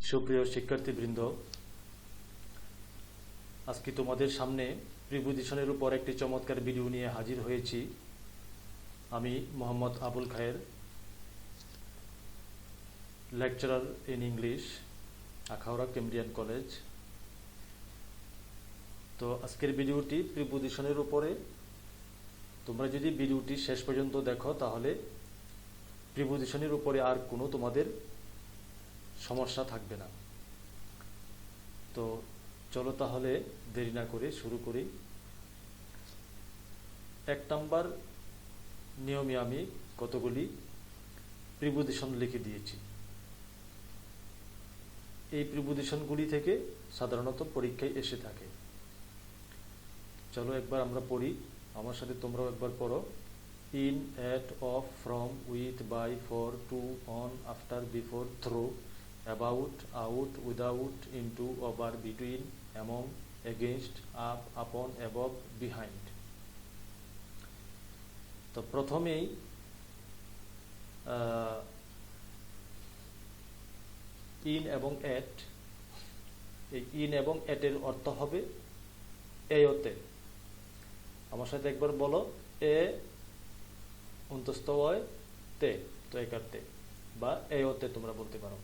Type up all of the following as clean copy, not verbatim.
সুপ্রিয় শিক্ষার্থীবৃন্দ, আজকে তোমাদের সামনে প্রিপোজিশনের উপর একটি চমৎকার ভিডিও নিয়ে হাজির হয়েছি। আমি Mohammad Abul Khayer, lecturer in English, Akhaura Cambrian college. তো আজকের ভিডিওটি প্রিপোজিশনের উপরে। তোমরা যদি ভিডিওটি শেষ পর্যন্ত দেখো তাহলে প্রিপোজিশনের উপরে আর কোনো তোমাদের সমস্যা থাকবে না। তো চলো তাহলে দেরি না করে শুরু করি। 1 নম্বর নিয়মে আমি কতগুলি প্রিপোজিশন লিখে দিয়েছি। এই প্রিপোজিশনগুলি থেকে সাধারণত পরীক্ষায় এসে থাকে। চলো একবার আমরা পড়ি, আমার সাথে তোমরাও একবার পড়ো। In, at, of, from, with, by, for, to, on, after, before, through, about, out, without, into, over, between, among, against, up, upon, above, behind। তো প্রথমেই ইন এবং এট। এই ইন এবং এটের অর্থ হবে এতে। আমার সাথে একবার বলো, এ অন্তস্থ হয় তে, তো একারতে, বা এতে তোমরা বলতে পারো,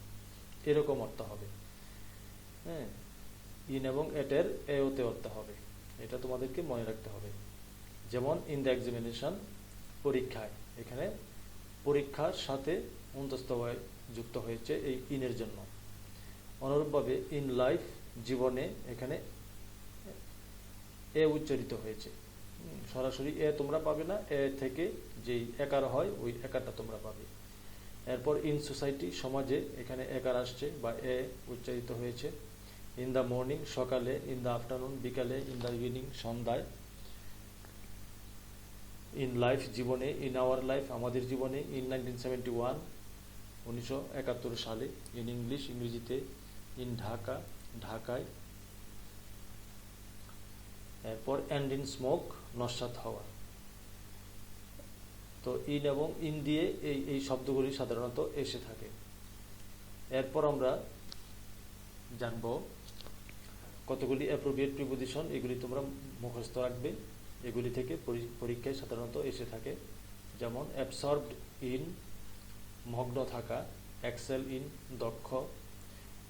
এরকম অর্থ হবে। হ্যাঁ, ইন এবং এটের এতে অর্থ হবে, এটা তোমাদেরকে মনে রাখতে হবে। যেমন ইন দ্য এক্সামিনেশন, পরীক্ষায়, এখানে পরীক্ষার সাথে অন্তস্থ হয় যুক্ত হয়েছে এই ইনের জন্য। অনুরূপভাবে ইন লাইফ, জীবনে, এখানে এ উচ্চারিত হয়েছে। সরাসরি এ তোমরা পাবে না, এ থেকে যেই একার হয় ওই একারটা তোমরা পাবে। এরপর ইন সোসাইটি, সমাজে, এখানে একার আসছে বা এ উচ্চারিত হয়েছে। ইন দ্য মর্নিং, সকালে। ইন দ্য আফটারনুন, বিকালে। ইন দ্য ইভিনিং, সন্ধ্যায়। ইন লাইফ, জীবনে। ইন আওয়ার লাইফ, আমাদের জীবনে। ইন 1971, 1971 সালে। ইন ইংলিশ, ইংরেজিতে। ইন ঢাকা, ঢাকায়। এরপর এন্ড ইন স্মোক, নস্যাৎ হওয়া। তো ইন এবং ইন দিয়ে এই শব্দগুলি সাধারণত এসে থাকে। এরপর আমরা জানব কতগুলি অ্যাপ্রোপ্রিয়েট প্রিপোজিশন, এগুলি তোমরা মুখস্থ রাখবে। এগুলি থেকে পরীক্ষায় সাধারণত এসে থাকে। যেমন অ্যাবসর্বড ইন, মগ্ন থাকা। এক্সেল ইন, দক্ষ।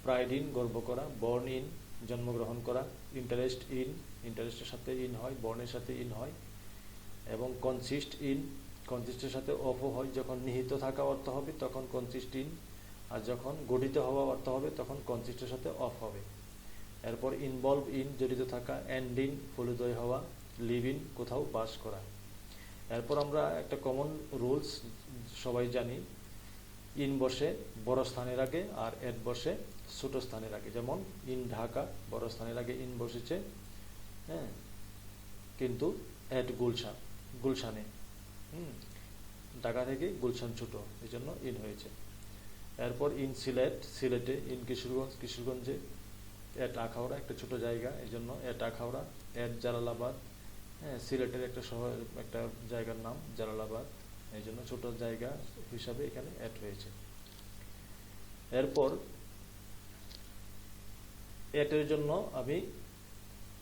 প্রাইড ইন, গর্ব করা। বর্ন ইন, জন্মগ্রহণ করা। ইন্টারেস্ট ইন, ইন্টারেস্টের সাথে ইন হয়, বর্ণের সাথে ইন হয়। এবং কনসিস্ট ইন, কনসিস্টের সাথে অফও হয়। যখন নিহিত থাকা অর্থ হবে তখন কনসিস্ট ইন, আর যখন গঠিত হওয়া অর্থ হবে তখন কনসিস্টের সাথে অফ হবে। এরপর ইনভলভ ইন, জড়িত থাকা। এন্ড ইন, ফলোদয় হওয়া। লিভ ইন, কোথাও বাস করা। এরপর আমরা একটা কমন রুলস সবাই জানি, ইন বসে বড় স্থানের আগে আর এট বসে ছোট স্থানের আগে। যেমন ইন ঢাকা, বড় স্থানের আগে ইন বসেছে, হ্যাঁ, কিন্তু এট গুলশান, গুলশানে। ঢাকা থেকে গুলশান ছোট, এই জন্য ইন হয়েছে। এরপর ইন সিলেট, সিলেটে। ইন কিশোরগঞ্জ, কিশোরগঞ্জে। এট আখাউড়া, একটা ছোট জায়গা, এই জন্য এট আখাউড়া। এট জালালাবাদ, হ্যাঁ, সিলেটের একটা শহর, একটা জায়গার নাম জালালাবাদ, এই জন্য ছোট জায়গা হিসাবে এখানে এট হয়েছে। এরপর এটের জন্য আমি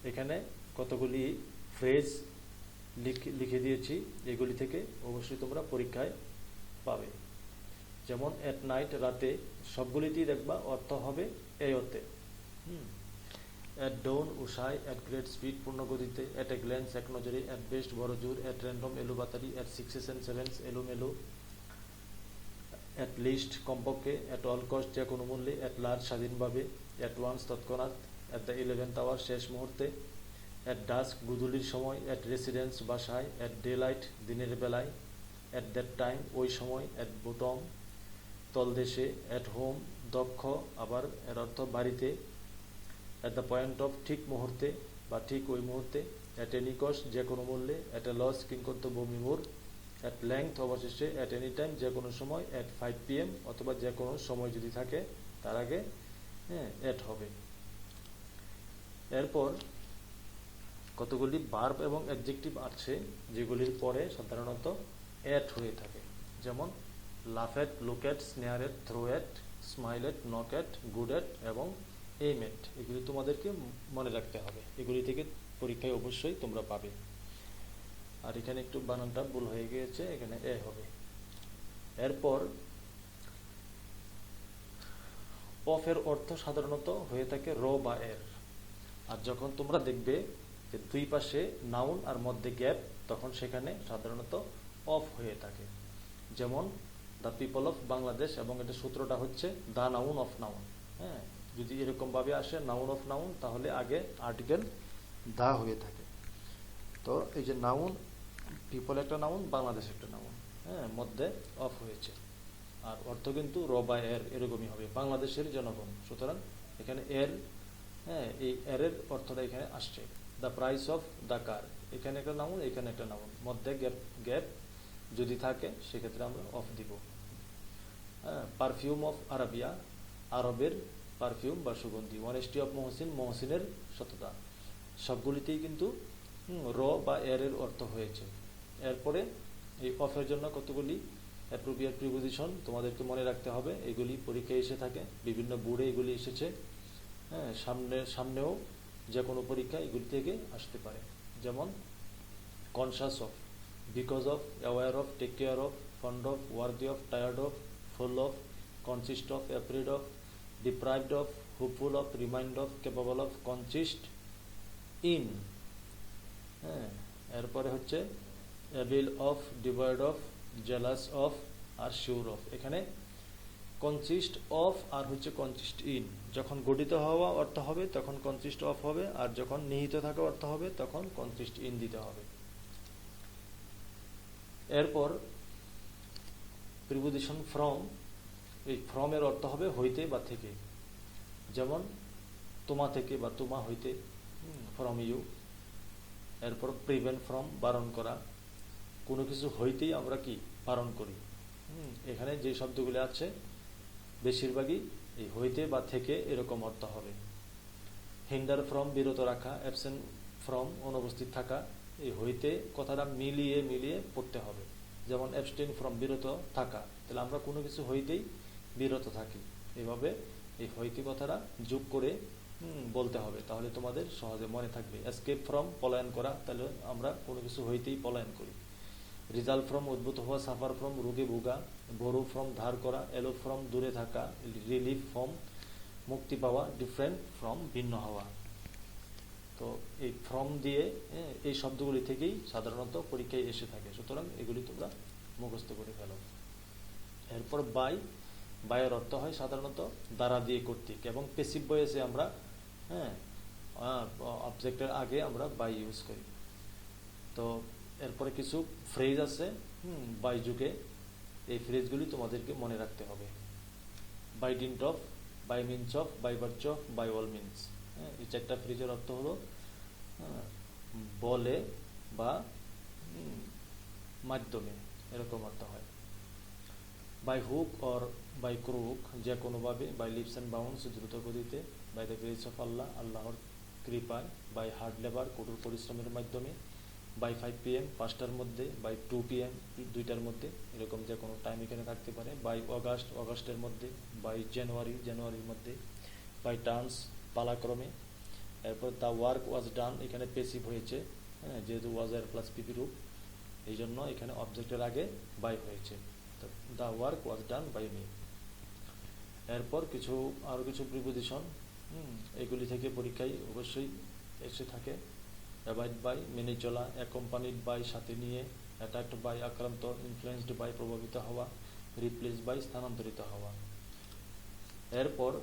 এখানে কতগুলি ফ্রেজ লিখে দিয়েছি, এগুলি থেকে অবশ্যই তোমরা পরীক্ষায় পাবে। যেমন এট নাইট, রাতে, সবগুলিতেই দেখবা অর্থ হবে এতে। এট ডোন, উষায়। এট গ্রেট স্পিড, পূর্ণ গতিতে। এট এ গ্ল্যান্স, এক নজরে। এট বেস্ট, বড় জোর। এট র্যান্ডম, এলোপাতাড়ি। এট সিক্সেস এন্ড সেভেন্স, এলোমেলো। এট লিস্ট, কমপক্ষে। এট অল কস্ট, যে কোনো মূল্যে। এট লার্জ, স্বাধীনভাবে। এট ওয়ান্স, তৎক্ষণাৎ। এট দ্য 11th আওয়ার, শেষ মুহূর্তে। এট ডাস্ক, গুধূলির সময়। এট রেসিডেন্স, বাসায়। এট ডে লাইট, দিনের বেলায়। এট দ্যাট টাইম, ওই সময়। এট বটম, তলদেশে। এট হোম, দক্ষ, আবার এর অর্থ বাড়িতে। এট দ্য পয়েন্ট অফ, ঠিক মুহূর্তে বা ঠিক ওই মুহূর্তে। এট এনি কস্ট, যে কোনো মূল্যে। এট এ লস, কিংকর্তব্য বিমূঢ়। এট লেংথ, অবশেষে। এট এনি টাইম, যে কোনো সময়। এট 5 PM, অথবা যে কোনো সময় যদি থাকে তার আগে, হ্যাঁ, এট হবে। এরপর কতগুলি ভার্ব এবং অ্যাডজেক্টিভ আছে যেগুলির পরে সাধারণত এট হয়ে থাকে। যেমন laugh at, look at, sneer at, throw at, smile at, knock at, good at এবং এইম এট, এগুলি তোমাদেরকে মনে রাখতে হবে। এগুলি থেকে পরীক্ষায় অবশ্যই তোমরা পাবে। আর এখানে একটু বানানটা ভুল হয়ে গিয়েছে, এখানে এ হবে। এরপর অফ এর অর্থ সাধারণত হয়ে থাকে র বা এর। আর যখন তোমরা দেখবে যে দুই পাশে নাউন আর মধ্যে গ্যাপ, তখন সেখানে সাধারণত অফ হয়ে থাকে। যেমন দ্য পিপল অফ বাংলাদেশ, এবং এটা সূত্রটা হচ্ছে দ্য নাউন অফ নাউন। হ্যাঁ, যদি এরকম ভাবে আসে নাউন অফ নাউন, তাহলে আগে আর্টিকেল দা হয়ে থাকে। তো এই যে নাউন, পিপল একটা নাউন, বাংলাদেশ একটা নাউন, হ্যাঁ, মধ্যে অফ হয়েছে। আর অর্থ কিন্তু র বা এর এরকমই হবে, বাংলাদেশের জনগণ। সুতরাং এখানে এর, হ্যাঁ, এই এর অর্থটা এখানে আসছে। The price of the car, এখানে একটা নাউন, এখানে একটা নাউন, মধ্যে গ্যাপ গ্যাপ যদি থাকে সেক্ষেত্রে আমরা অফ দিব। হ্যাঁ, পারফিউম অফ আরাবিয়া, আরবের পারফিউম বা সুগন্ধি। অনেস্টি অফ মহসিন, মহসিনের সততা। সবগুলিতেই কিন্তু র বা এর অর্থ হয়েছে। এরপরে এই অফের জন্য কতগুলি অ্যাপ্রোপ্রিয়েট প্রিপোজিশন তোমাদেরকে মনে রাখতে হবে। এগুলি পরীক্ষায় এসে থাকে, বিভিন্ন বোর্ডে এগুলি এসেছে। হ্যাঁ, সামনেও যে কোনো পরীক্ষা এগুলি থেকে আসতে পারে। যেমন conscious of, because of, aware of, take care of, fond of, worthy of, tired of, full of, consist of, afraid of, deprived of, hopeful of, remind of, capable of, consist in. হ্যাঁ, এরপরে হচ্ছে able of, devoid of, jealous of আর sure of. এখানে consist of আর হচ্ছে consist in, যখন গঠিত হওয়া অর্থ হবে তখন কনসিস্ট অফ হবে, আর যখন নিহিত থাকা অর্থ হবে তখন কনসিস্ট ইন দিতে হবে। এরপর প্রিপোজিশন ফ্রম, এই ফ্রম এর অর্থ হবে হইতে বা থেকে। যেমন তোমা থেকে বা তোমা হইতে, ফ্রম ইউ। এরপর প্রিভেন্ট ফ্রম, বারণ করা। কোনো কিছু হইতেই আমরা কি বারণ করি। এখানে যে শব্দগুলি আছে বেশিরভাগই এই হইতে বা থেকে এরকম অর্থ হবে। হিন্ডার ফ্রম, বিরত রাখা। অ্যাবসেন্ট ফ্রম, অনুপস্থিত থাকা। এই হইতে কথাটা মিলিয়ে মিলিয়ে পড়তে হবে। যেমন অ্যাবস্টেইন ফ্রম, বিরত থাকা। তাহলে আমরা কোনো কিছু হইতেই বিরত থাকি, এভাবে এই হইতে কথাটা যোগ করে বলতে হবে, তাহলে তোমাদের সহজে মনে থাকবে। এসকেপ ফ্রম, পলায়ন করা। তাহলে আমরা কোনো কিছু হইতেই পলায়ন করি। রিজাল্ট ফ্রম, উদ্ভূত হওয়া। সাফার ফ্রম, রোগে ভোগা। বোরো ফ্রম, ধার করা। এলো ফ্রম, দূরে থাকা। রিলিফ ফ্রম, মুক্তি পাওয়া। ডিফারেন্ট ফ্রম, ভিন্ন হওয়া। তো এই ফ্রম দিয়ে এই শব্দগুলি থেকেই সাধারণত পরীক্ষায় এসে থাকে। সুতরাং এগুলি তোমরা মুখস্থ করে ফেলো। এরপর বাই, বাইয়ের অর্থ হয় সাধারণত দ্বারা, দিয়ে, কর্তৃক। এবং প্যাসিভ ভয়েসে আমরা, হ্যাঁ, অবজেক্টের আগে আমরা বাই ইউজ করি। তো এরপরে কিছু ফ্রেজ আছে বাই যুগে, এই ফ্রেজগুলি তোমাদেরকে মনে রাখতে হবে। By dint of, by means of, by virtue of, by all means. এই চারটা ফ্রেজের অর্থ হলো বলে বা মাধ্যমে, এরকম অর্থ হয়। By hook or by crook, যে কোনোভাবে। বাই লিপস অ্যান্ড বাউন্ডস, দ্রুত গতিতে। By the grace of Allah, আল্লাহর কৃপায়। বাই হার্ড লেবার, কঠোর পরিশ্রমের মাধ্যমে। বাই 5 PM, 5টার মধ্যে। বাই 2 PM, 2টার মধ্যে। এরকম যে কোনো টাইম এখানে থাকতে পারে। বাই অগাস্ট, অগাস্টের মধ্যে। বাই জানুয়ারি, জানুয়ারির মধ্যে। বাই টার্নস, পালাক্রমে। এরপর দ্য ওয়ার্ক ওয়াজ ডান, এখানে পেসিভ হয়েছে, হ্যাঁ, যেহেতু ওয়াজ এর প্লাস পিপি রূপ, এই জন্য এখানে অবজেক্টের আগে বাই হয়েছে। তো the work was done by me. এরপর আরও কিছু প্রিপোজিশন, এগুলি থেকে পরীক্ষায় অবশ্যই এসে থাকে। অ্যাভয়েড বাই, মেনে চলা। অ্যাকম্পানিড বাই, সাথে নিয়ে। অ্যাটাকড বাই, আক্রান্ত। ইনফ্লুয়েন্সড বাই, প্রভাবিত হওয়া। রিপ্লেস বাই, স্থানান্তরিত হওয়া। এরপর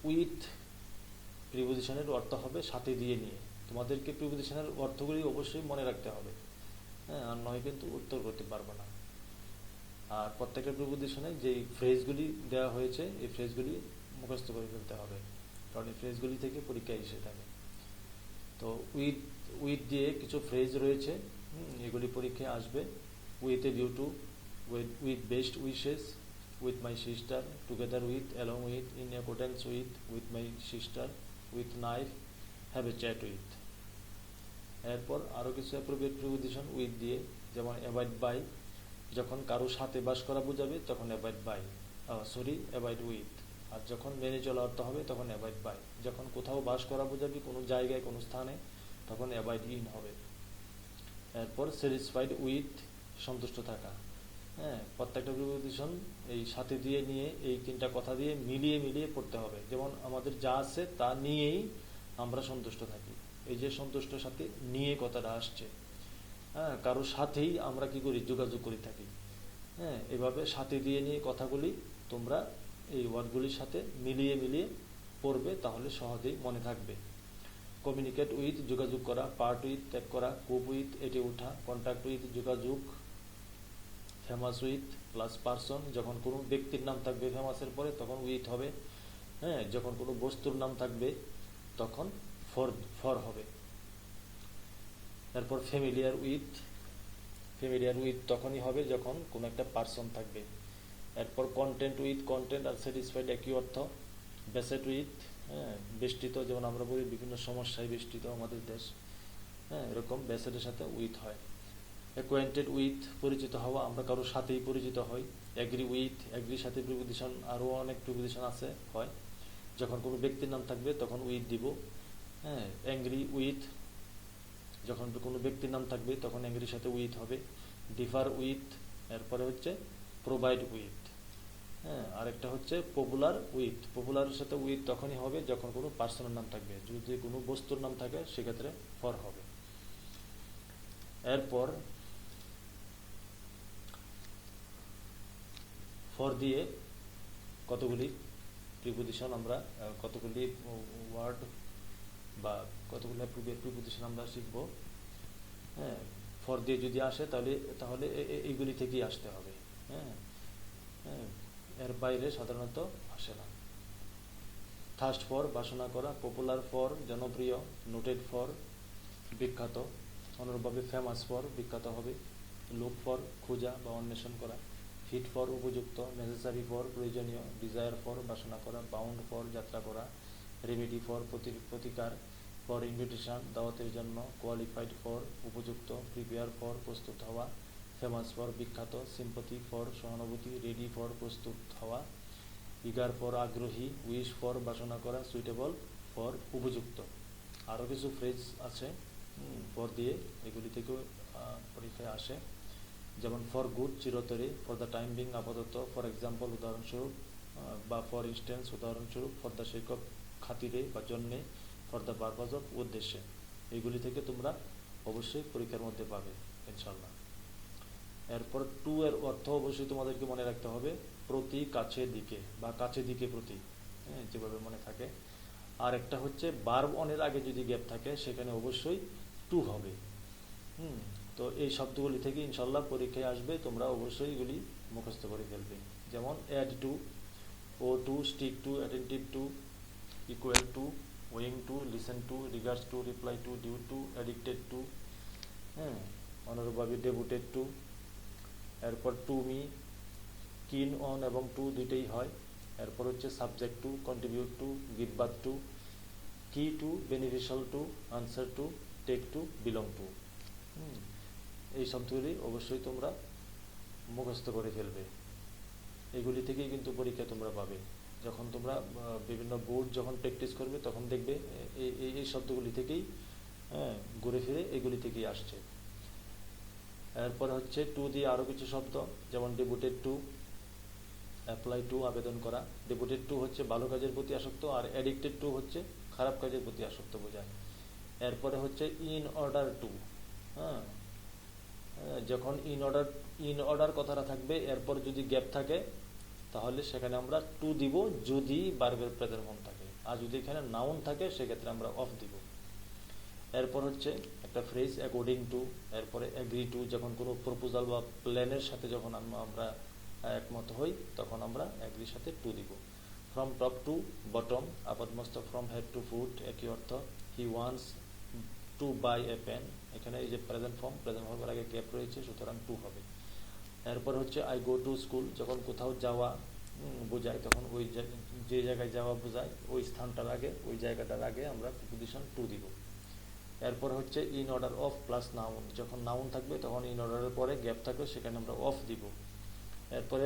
উইথ প্রিপোজিশনের অর্থ হবে সাথে দিয়ে নিয়ে। তোমাদেরকে প্রিপোজিশনের অর্থগুলি অবশ্যই মনে রাখতে হবে, হ্যাঁ, আর নয় কিন্তু উত্তর করতে পারবে না। আর প্রত্যেকটা প্রিপোজিশনে যে ফ্রেজগুলি দেওয়া হয়েছে এই ফ্রেজগুলি মুখস্থ করে ফেলতে হবে, কারণ এই ফ্রেজগুলি থেকে পরীক্ষায় এসে থাকে। তো উইথ দিয়ে কিছু ফ্রেজ রয়েছে, এগুলি পরীক্ষায় আসবে। With a view to, with best wishes, with my sister, together with, along with, in accordance with my sister, with knife, have a chat with. এরপর আরও কিছু অ্যাপ্রোপ্রিয়েট প্রিপোজিশন উইথ দিয়ে, যেমন অ্যাভয়েড বাই, যখন কারো সাথে বাস করা বোঝাবে তখন অ্যাভয়েড বাই, অ্যাভয়েড উইথ। আর যখন মেনে চলা অর্থ হবে তখন অ্যাভয়েড বাই। যখন কোথাও বাস করা বোঝাবে, কোনো জায়গায়, কোনো স্থানে, তখন অ্যাভয়েড ইন হবে। এরপর স্যাটিসফাইড উইথ, সন্তুষ্ট থাকা। হ্যাঁ, প্রত্যেকটা প্রিপোজিশন এই সাথে দিয়ে নিয়ে, এই তিনটা কথা দিয়ে মিলিয়ে মিলিয়ে পড়তে হবে। যেমন আমাদের যা আছে তা নিয়েই আমরা সন্তুষ্ট থাকি। এই যে সন্তুষ্টর সাথে নিয়ে কথাটা আসছে, হ্যাঁ, কারোর সাথেই আমরা কি করি, যোগাযোগ করে থাকি। হ্যাঁ, এভাবে সাথে দিয়ে নিয়ে কথাগুলি তোমরা এই ওয়ার্ডগুলির সাথে মিলিয়ে মিলিয়ে পড়বে, তাহলে সহজেই মনে থাকবে। কমিউনিকেট উইথ, যোগাযোগ করা। পার্ট উইথ, ত্যাগ করা। কোপ উইথ, এটে ওঠা। কন্ট্যাক্ট উইথ, যোগাযোগ। ফেমাস উইথ প্লাস পারসন, যখন কোনো ব্যক্তির নাম থাকবে ফেমাসের পরে তখন উইথ হবে। হ্যাঁ, যখন কোনো বস্তুর নাম থাকবে তখন ফর হবে। এরপর ফ্যামিলিয়ার উইথ তখনই হবে যখন কোনো একটা পারসন থাকবে। এরপর content with, content R satisfied একই অর্থ। বেসেট উইথ, হ্যাঁ, বেষ্টিত, যেমন আমরা বলি বিভিন্ন সমস্যায় বেষ্টিত আমাদের দেশ, হ্যাঁ, এরকম বেসেটের সাথে উইথ হয়। অ্যাকোয়েন্টেড উইথ, পরিচিত হওয়া, আমরা কারোর সাথেই পরিচিত হই। অ্যাগ্রি উইথ, অ্যাগ্রির সাথে প্রিপোজিশন আরও অনেক প্রিপোজিশন আছে হয়, যখন কোনো ব্যক্তির নাম থাকবে তখন উইথ দিব। হ্যাঁ, অ্যাংরি উইথ, যখন কোনো ব্যক্তির নাম থাকবে তখন অ্যাংরির সাথে উইথ হবে। ডিফার উইথ, এরপরে হচ্ছে প্রোভাইড উইথ। হ্যাঁ, আরেকটা হচ্ছে পপুলার উইথ। পপুলারের সাথে উইথ তখনই হবে যখন কোনো পার্সনের নাম থাকবে। যদি কোনো বস্তুর নাম থাকে সেক্ষেত্রে ফর হবে। এরপর ফর দিয়ে কতগুলি প্রিপোজিশন আমরা, কতগুলি ওয়ার্ড বা কতগুলি প্রিপোজিশন আমরা শিখব। হ্যাঁ, ফর দিয়ে যদি আসে তাহলে তাহলে এইগুলি থেকেই আসতে হবে। হ্যাঁ, হ্যাঁ, এর বাইরে সাধারণত আসে না। থার্স্ট ফর, বাসনা করা। পপুলার ফর, জনপ্রিয়। নোটেড ফর, বিখ্যাত। অনুরূপভাবে ফেমাস ফর, বিখ্যাত হবে। লুক ফর, খোঁজা বা অন্বেষণ করা। ফিট ফর, উপযুক্ত। নেসেসারি ফর, প্রয়োজনীয়। ডিজায়ার ফর, বাসনা করা। বাউন্ড ফর, যাত্রা করা। রেমেডি ফর, প্রতিকার। ফর ইনভিটেশন, দাওয়াতের জন্য। কোয়ালিফাইড ফর, উপযুক্ত। প্রিপেয়ার ফর, প্রস্তুত হওয়া। ফেমাস ফর, বিখ্যাত। সিম্পথি ফর, সহানুভূতি। রেডি ফর, প্রস্তুত হওয়া। ইগার ফর, আগ্রহী। উইশ ফর, বাসনা করা। সুইটেবল ফর, উপযুক্ত। আরও কিছু ফ্রেজ আছে ফর দিয়ে, এগুলি থেকেও পরীক্ষায় আসে। যেমন ফর গুড, চিরতরে। ফর দ্য টাইম বিং, আপাতত। ফর এক্সাম্পল, উদাহরণস্বরূপ, বা ফর ইনস্ট্যান্স, উদাহরণস্বরূপ। ফর দ্য সেক অফ, খাতিরে বা জন্যে। ফর দ্য পারপাস অফ, উদ্দেশ্যে। এগুলি থেকে তোমরা অবশ্যই পরীক্ষার মধ্যে পাবে ইনশাল্লাহ। এরপর টু এর অর্থ অবশ্যই তোমাদেরকে মনে রাখতে হবে, প্রতি, কাছে, দিকে বা কাছে দিকে প্রতি, হ্যাঁ, যেভাবে মনে থাকে। আর একটা হচ্ছে ভার্ব অনের আগে যদি গ্যাপ থাকে সেখানে অবশ্যই টু হবে। তো এই শব্দগুলি থেকে ইনশাল্লাহ পরীক্ষায় আসবে, তোমরা অবশ্যই এগুলি মুখস্থ করে ফেলবে। যেমন add to, owe to, stick to, attentive to, equal to, owing to, listen to, regards to, reply to, due to, addicted to. হ্যাঁ, অনুরূপভাবে ডেভোটেড টু। এরপর টু মি, কিন অন এবং টু দুইটাই হয়। এরপর হচ্ছে subject to, contribute to, give birth to, key to, beneficial to, answer to, take to, belong to. এই শব্দগুলি অবশ্যই তোমরা মুখস্থ করে ফেলবে। এগুলি থেকেই কিন্তু পরীক্ষা তোমরা পাবে। যখন তোমরা বিভিন্ন বোর্ড যখন প্র্যাকটিস করবে তখন দেখবে এই শব্দগুলি থেকেই, হ্যাঁ, ঘুরে ফিরে এগুলি থেকেই আসছে। এরপর হচ্ছে টু দিয়ে আরও কিছু শব্দ, যেমন ডেভোটেড টু, অ্যাপ্লাই টু, আবেদন করা। ডেভোটেড টু হচ্ছে ভালো কাজের প্রতি আসক্ত, আর অ্যাডিক্টেড টু হচ্ছে খারাপ কাজের প্রতি আসক্ত বোঝায়। এরপরে হচ্ছে ইন অর্ডার টু। হ্যাঁ, যখন ইন অর্ডার কথাটা থাকবে, এরপর যদি গ্যাপ থাকে তাহলে সেখানে আমরা টু দিব যদি ভার্বের প্রেজেন্ট ফর্ম থাকে, আর যদি এখানে নাউন থাকে সেক্ষেত্রে আমরা অফ দিব। এরপর হচ্ছে একটা ফ্রেজ অ্যাকর্ডিং টু, এরপরে অ্যাগ্রি টু, যখন কোনো প্রপোজাল বা প্ল্যানের সাথে যখন আমরা একমত হই তখন আমরা অ্যাগ্রির সাথে টু দিব। ফ্রম টপ টু বটম, আপাতমস্তক ফ্রম হেড টু ফুট, একই অর্থ। He wants to buy a pen, এখানে এই যে প্রেজেন্ট ফর্মের আগে গ্যাপ রয়েছে সুতরাং টু হবে। এরপর হচ্ছে আই গো টু স্কুল, যখন কোথাও যাওয়া বোঝায় তখন ওই যে জায়গায় যাওয়া বোঝায় ওই স্থানটার আগে, ওই জায়গাটার আগে আমরা প্রিপোজিশন টু দিব। এরপর হচ্ছে in order of plus noun, যখন নাউন থাকবে তখন ইন অর্ডারের পরে গ্যাপ থাকবে সেখানে আমরা অফ দিব। এরপরে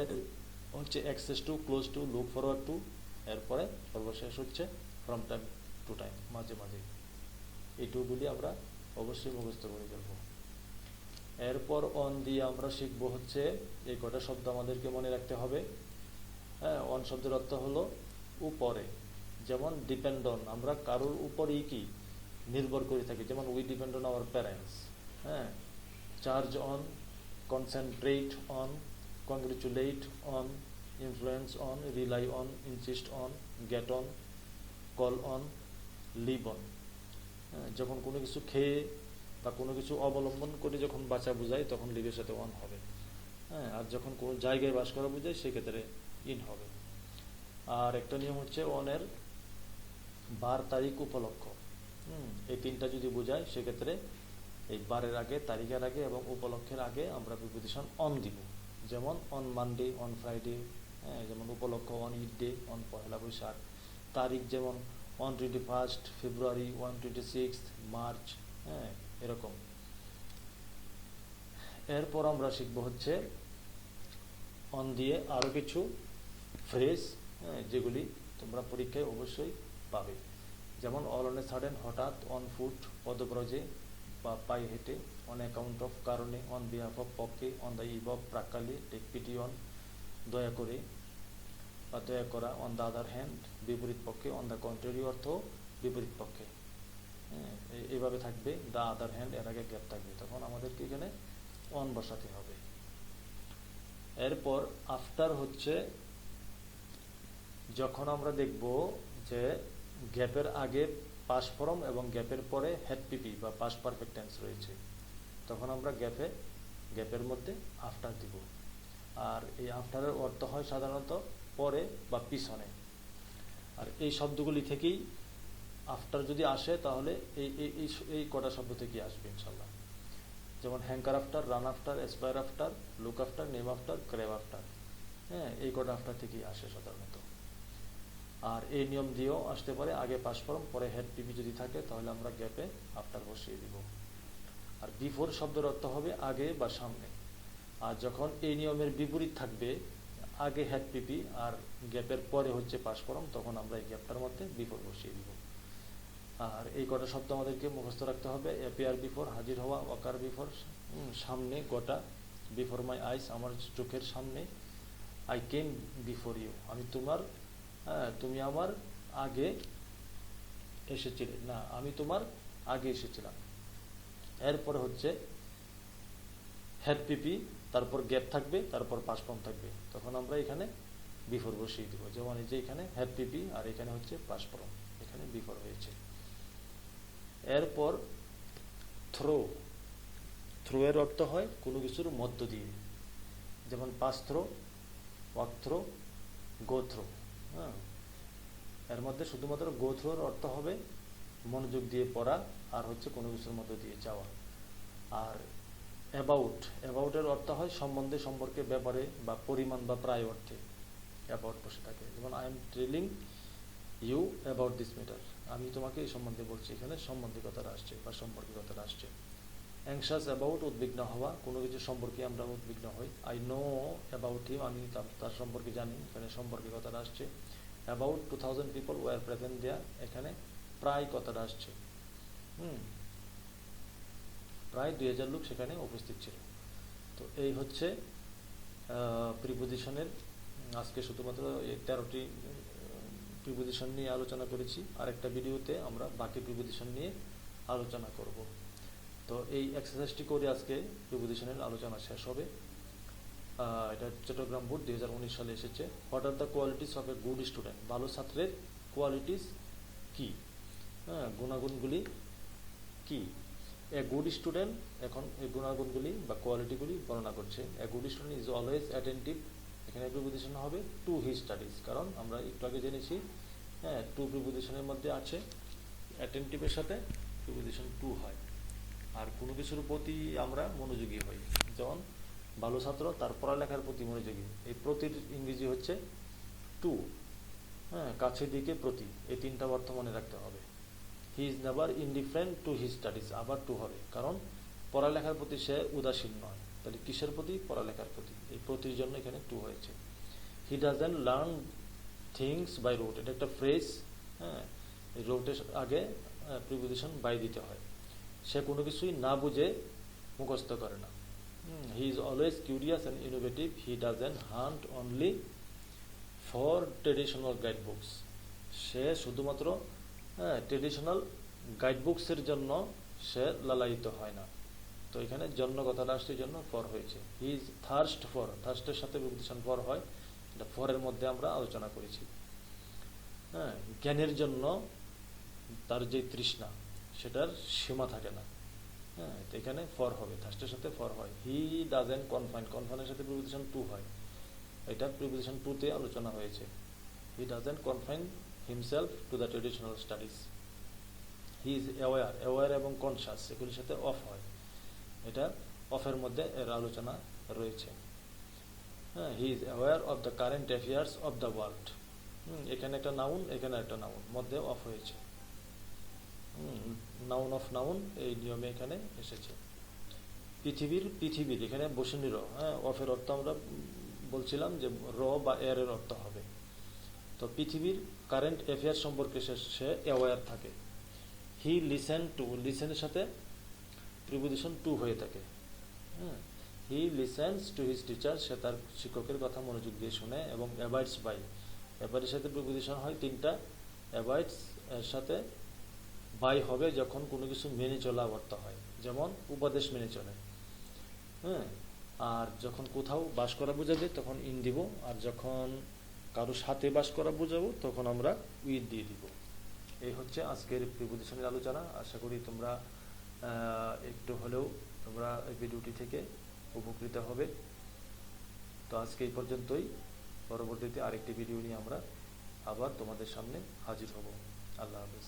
হচ্ছে access to, close two, look forward to, এরপরে সর্বশেষ হচ্ছে ফ্রম টাইম টু টাইম, মাঝে মাঝে। এইটুকুগুলি আমরা অবশ্যই মুখস্থ করে ফেলবো। এরপর অন দিয়ে আমরা শিখবো হচ্ছে এই কটা শব্দ আমাদেরকে মনে রাখতে হবে। হ্যাঁ, অন শব্দের অর্থ হলো উপরে, যেমন ডিপেন্ড অন, আমরা কারোর উপরেই কি নির্ভর করে থাকি, যেমন we depend on our parents. হ্যাঁ, charge on, concentrate on, congratulate on, influence on, rely on, insist on, get on, call on, live on. যখন কোনো কিছু খেয়ে বা কোনো কিছু অবলম্বন করে যখন বাঁচা বোঝায় তখন লিভের সাথে অন হবে। হ্যাঁ, আর যখন কোনো জায়গায় বাস করা বোঝায় সেক্ষেত্রে ইন হবে। আর একটা নিয়ম হচ্ছে অনের বার, তারিখ, উপলক্ষ। এই তিনটা যদি বোঝায় সেক্ষেত্রে এই বারের আগে, তারিখের আগে এবং উপলক্ষের আগে আমরা প্রিপোজিশন অন দিব। যেমন অন মানডে, অন ফ্রাইডে। হ্যাঁ, যেমন উপলক্ষ on Eid day, on Pohela Boishakh. তারিখ যেমন 1 ফেব্রুয়ারি, 1 মার্চ। হ্যাঁ, এরকম। এরপর আমরা শিখব হচ্ছে অন দিয়ে আরো কিছু ফ্রেজ, যেগুলি তোমরা পরীক্ষায় অবশ্যই পাবে। যেমন অল অন এ সাডেন, হঠাৎ, অন ফুট, পদব্রজে বা পায়ে হেঁটে, অন অ্যাকাউন্ট অফ, কারণে, অন বিহাফ অফ, পক্ষে, অন দ্য ইভ অফ, প্রাক্কালে, টেক পিটি অন, দয়া করে বা দয়া করা, অন দ্য আদার হ্যান্ড, বিপরীত পক্ষে, অন দ্য কন্ট্রারি অর্থ বিপরীত পক্ষে। হ্যাঁ, এইভাবে থাকবে, দ্য আদার হ্যান্ড, এর আগে গ্যাপ থাকবে, তখন আমাদেরকে এখানে অন বসাতে হবে। এরপর আফটার হচ্ছে যখন আমরা দেখব যে গ্যাপের আগে পাস্ট ফর্ম এবং গ্যাপের পরে হ্যাড পিপি বা পাস্ট পারফেক্ট টেন্স রয়েছে, তখন আমরা গ্যাপের মধ্যে আফটার দিব। আর এই আফটারের অর্থ হয় সাধারণত পরে বা পিছনে। আর এই শব্দগুলি থেকেই আফটার যদি আসে তাহলে এই কটা শব্দ থেকেই আসবে ইনশাল্লাহ। যেমন hanker after, run after, aspire after, look after, name after, crave after. হ্যাঁ, এই কটা আফটার থেকেই আসে সাধারণত। আর এই নিয়ম দিয়েও আসতে পারে, আগে পাস্ট ফর্ম পরে হেড পিপি যদি থাকে তাহলে আমরা গ্যাপে আফটার বসিয়ে দিব। আর বিফোর শব্দের অর্থ হবে আগে বা সামনে। আর যখন এই নিয়মের বিপরীত থাকবে, আগে হেড পিপি আর গ্যাপের পরে হচ্ছে পাস্ট ফর্ম, তখন আমরা এই গ্যাপটার মধ্যে বিফোর বসিয়ে দিব। আর এই কটা শব্দ আমাদেরকে মুখস্থ রাখতে হবে। অ্যাপিয়ার বিফোর, হাজির হওয়া, ওয়াকার বিফোর, সামনে, গোটা, বিফোর মাই আইস, আমার চোখের সামনে, আই কেম বিফোর ইউ, তুমি আমার আগে এসেছিলে, না আমি তোমার আগে এসেছিলাম। এরপরে হচ্ছে হ্যাড পিপি, তারপর গ্যাপ থাকবে, তারপর পাস্ট ফর্ম থাকবে, তখন আমরা এখানে বিফোর বসিয়ে দিব। যেমন এই যে এখানে হ্যাড পিপি আর এখানে হচ্ছে পাস্ট ফর্ম, এখানে বিফোর হয়েছে। এরপর থ্রো এর অর্থ হয় কোনো কিছুর মধ্য দিয়ে, যেমন pass through, walk through, go through. হ্যাঁ, এর মধ্যে শুধুমাত্র গো থ্রোর অর্থ হবে মনোযোগ দিয়ে পড়া আর হচ্ছে কোনো কিছুর মধ্য দিয়ে যাওয়া। আর অ্যাবাউটের অর্থ হয় সম্বন্ধে, সম্পর্কে, ব্যাপারে বা পরিমাণ বা প্রায় অর্থে অ্যাবাউট বসে থাকে। যেমন I am telling you about this matter, আমি তোমাকে এই সম্বন্ধে বলছি, এখানে সম্বন্ধে কথাটা আসছে বা সম্পর্কে কথাটা আসছে। অ্যাংশাস অ্যাবাউট, উদ্বিগ্ন হওয়া, কোনো কিছু সম্পর্কে আমরা উদ্বিগ্ন হই। আই নো অ্যাবাউট হিম, আমি তার সম্পর্কে জানি, এখানে সম্পর্কে কথাটা আসছে। অ্যাবাউট 2000 পিপল ওয়ার প্রেজেন্ট দেয়ার, এখানে প্রায় কথাটা আসছে। প্রায় 2000 লোক সেখানে উপস্থিত ছিল। তো এই হচ্ছে প্রিপোজিশনের, আজকে শুধুমাত্র এই 13টি প্রিপোজিশন নিয়ে আলোচনা করেছি। আরেকটা ভিডিওতে আমরা বাকি প্রিপোজিশন নিয়ে আলোচনা করব। তো এই এক্সারসাইজটি করে আজকে প্রিপোজিশনের আলোচনা শেষ হবে। এটা চট্টগ্রাম বোর্ড 2019 সালে এসেছে। What are the qualities of a good student, ভালো ছাত্রের কোয়ালিটিস কি, গুণাগুণগুলি কি। এ গুড স্টুডেন্ট, এখন এই গুণাগুণগুলি বা কোয়ালিটিগুলি বর্ণনা করছে। A good student is always attentive, এখানে প্রিপোজিশন হবে টু হিজ স্টাডিজ, কারণ আমরা একটু আগে জেনেছি টু প্রিপোজিশনের মধ্যে আছে, অ্যাটেন্টিভের সাথে প্রিপোজিশন টু হয়। আর কোনো কিছুর প্রতি আমরা মনোযোগী হই, যেমন ভালো ছাত্র তার পড়ালেখার প্রতি মনোযোগী, এই প্রতির ইংরেজি হচ্ছে টু। কাছের দিকে প্রতি, এই তিনটা অর্থ মনে রাখতে হবে। He is never indifferent to his studies, আবার টু হবে, কারণ পড়ালেখার প্রতি সে উদাসীন নয়। তাহলে কিসের প্রতি? পড়ালেখার প্রতি। এই প্রতির জন্য এখানে টু হয়েছে। He doesn't learn things by rote, এটা একটা ফ্রেজ। হ্যাঁ, এই রোটের আগে প্রিপোজিশন বাই দিতে হয়। সে কোনো কিছুই না বুঝে মুখস্থ করে না। He is always curious and innovative, he doesn't hunt only for traditional guide books, সে শুধুমাত্র ট্রেডিশনাল গাইড বুকসের জন্য সে লালায়িত হয় না। তো এখানে জন্য কথাটা আসছে, জন্য ফর হয়েছে। হি ইজ থার্স্ট ফর, থার্স্টের সাথে প্রিপোজিশন ফর হয়, এটা ফরের মধ্যে আমরা আলোচনা করেছি। হ্যাঁ, জ্ঞানের জন্য তার যে তৃষ্ণা সেটার সীমা থাকে না। হ্যাঁ, তো এখানে ফর হবে, থার্স্টের সাথে ফর হয়। হি ডাজেন্ট কনফাইন, কনফাইনের সাথে প্রিপোজিশন টু হয়, এটা প্রিপোজিশন টুতে আলোচনা হয়েছে। He doesn't confine himself to the traditional studies. He is aware, aware এবং কনসাস এগুলির সাথে অফ হয়, এটা অফের মধ্যে এর আলোচনা রয়েছে। হ্যাঁ, he is aware of the current affairs of the world, এখানে একটা নাউন, এখানে একটা নাউন, মধ্যে অফ হয়েছে। নাউন অফ নাউন এই নিয়মে এখানে এসেছে। পৃথিবীর, পৃথিবীর এখানে বসুনি র, হ্যাঁ, অফের অর্থ আমরা বলছিলাম যে র বা এর অর্থ হবে। তো পৃথিবীর কারেন্ট অ্যাফেয়ার সম্পর্কে সে অ্যাওয়ার থাকে। হি লিসেন টু, লিসেনের সাথে প্রিপোজিশন টু হয়ে থাকে। হ্যাঁ, he listens to his teacher, সে তার শিক্ষকের কথা মনোযোগ দিয়ে শুনে। এবং অ্যাবাইডস বাই, অ্যাবাইডের সাথে প্রিপোজিশন হয় তিনটা। অ্যাবাইডস এর সাথে বাই হবে যখন কোনো কিছু মেনে চলা অর্থ হয়, যেমন উপদেশ মেনে চলে। হ্যাঁ, আর যখন কোথাও বাস করা বোঝাবে তখন ইন দিব, আর যখন কারো সাথে বাস করা বোঝাবো তখন আমরা উইথ দিয়ে দিব। এই হচ্ছে আজকের প্রিপোজিশনের আলোচনা। আশা করি তোমরা একটু হলেও তোমরা এই ভিডিওটি থেকে উপকৃত হবে। তো আজকে এই পর্যন্তই, পরবর্তীতে আরেকটি ভিডিও নিয়ে আমরা আবার তোমাদের সামনে হাজির হব। আল্লাহ হাফেজ।